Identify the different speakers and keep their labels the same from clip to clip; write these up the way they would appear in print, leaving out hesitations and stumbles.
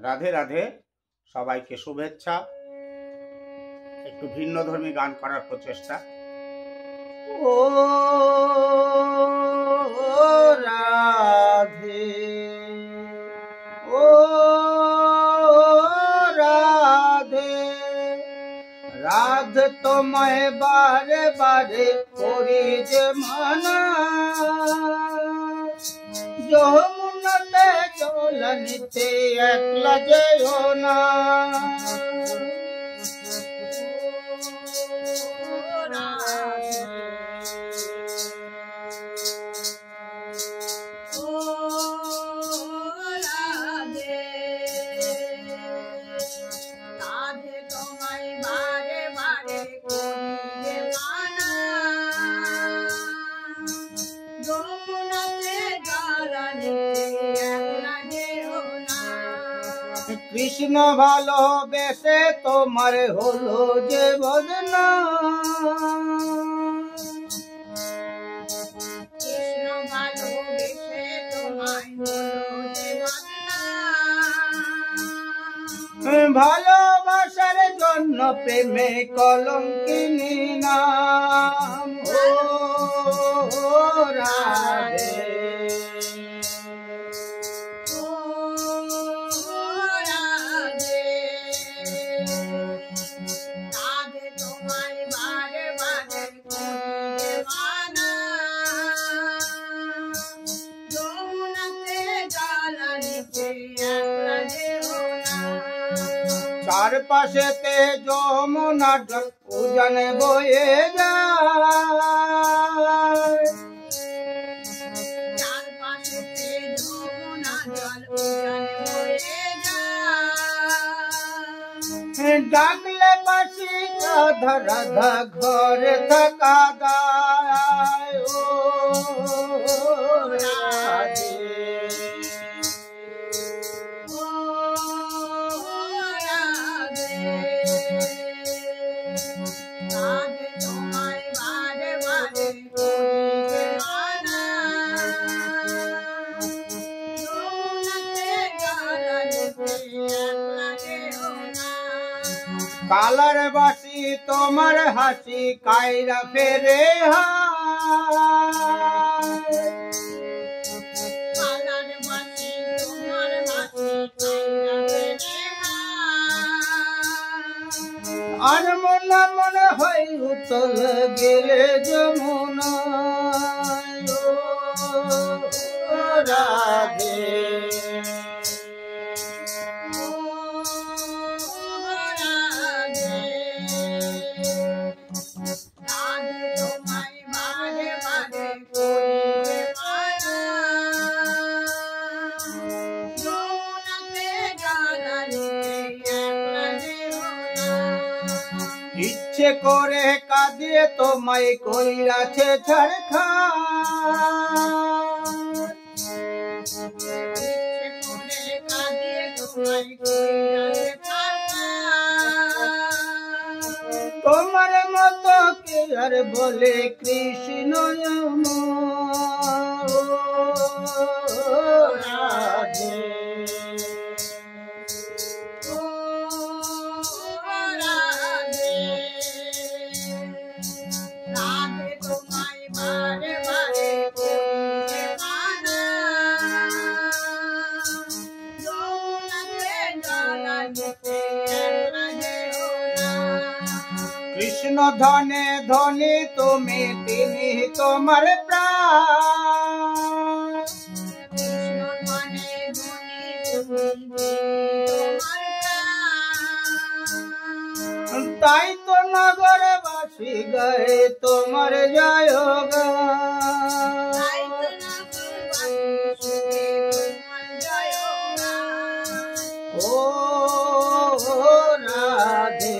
Speaker 1: রাধে রাধে, সবাইকে শুভেচ্ছা। একটু ভিন্নধর্মী গান করার প্রচেষ্টা। ও রাধে, ও রাধে, রাধে তোমায় বারে বারে করি যে মানা, যমুনাতে জল নিতে একলা যেও না। কৃষ্ণ ভালোবেসে তোমার হলো যে বদনাম, কৃষ্ণ ভালোবেসে তোমার হলো যে বদনাম, ভালোবাসার জন্য প্রেমে কলঙ্কিনী নাম। ও রাধে, চারপাশেতে যমুনার জল উজানে বয়ে যায়, চারপাশেতে যমুনার জল উজানে বয়ে যায়, ডাকলে বাঁশি রাধা রাধা ঘরে থাকা দায়। ও রাধে, কালার বাসি তোমার হাসি কায়রা ফেরে কালার বাসি তোমার হাসি কায়রা ফেরে, আর মনে মনে হয় উতল গেলে যমুনা। রাধে, ইচ্ছে করে কাঁদিয়ে তোমায় কইরাছে ছাড়খাড়, তোমার মতো কে আর বলে কৃষ্ণ। রাধে, কৃষ্ণ ধনে ধনী তুমি, তিনি তোমার প্রাণ, কৃষ্ণ ধনে ধনী তুমি, তাই তো নগরবাসী গায়ে তোমার জয় গান। ও রাধে,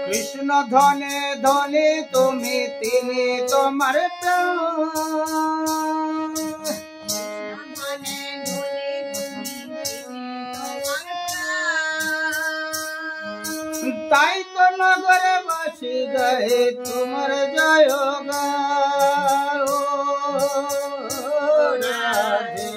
Speaker 1: কৃষ্ণ ধনে ধনে তুমি, তিনি তোমার প্রাণ। গায়ে তোমার জয় গায় ও রাধে।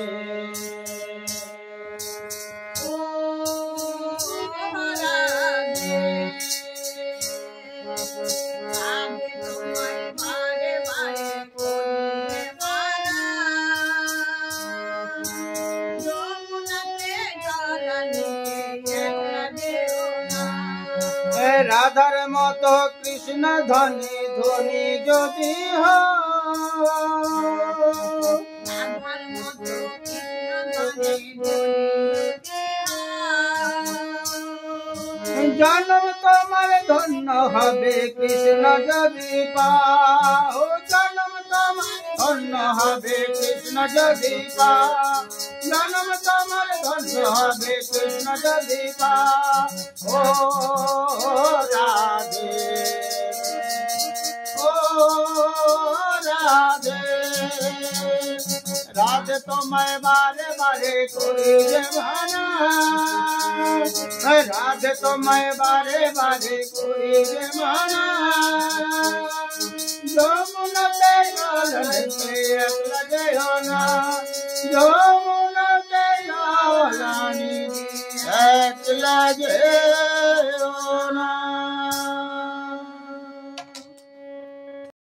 Speaker 1: রাধার মতো কৃষ্ণ ধনী ধনী যদি জন্ম তোমার ধন্য হবে কৃষ্ণ যদি পাও, জন্ম তোমার ধন্য হবে কৃষ্ণ যদি পাও, জন্ম তোমার ধন্য হবে কৃষ্ণ যদি পাও ও রাধে ও রাধে। রাধে তোমায় বারে বারে করি যে ভানা, রাধে তোমায় বারে বারে করি যে ভানা, যমুনাতে জলতে একলা যেও না, যমুনাতে জলানি একলা যেও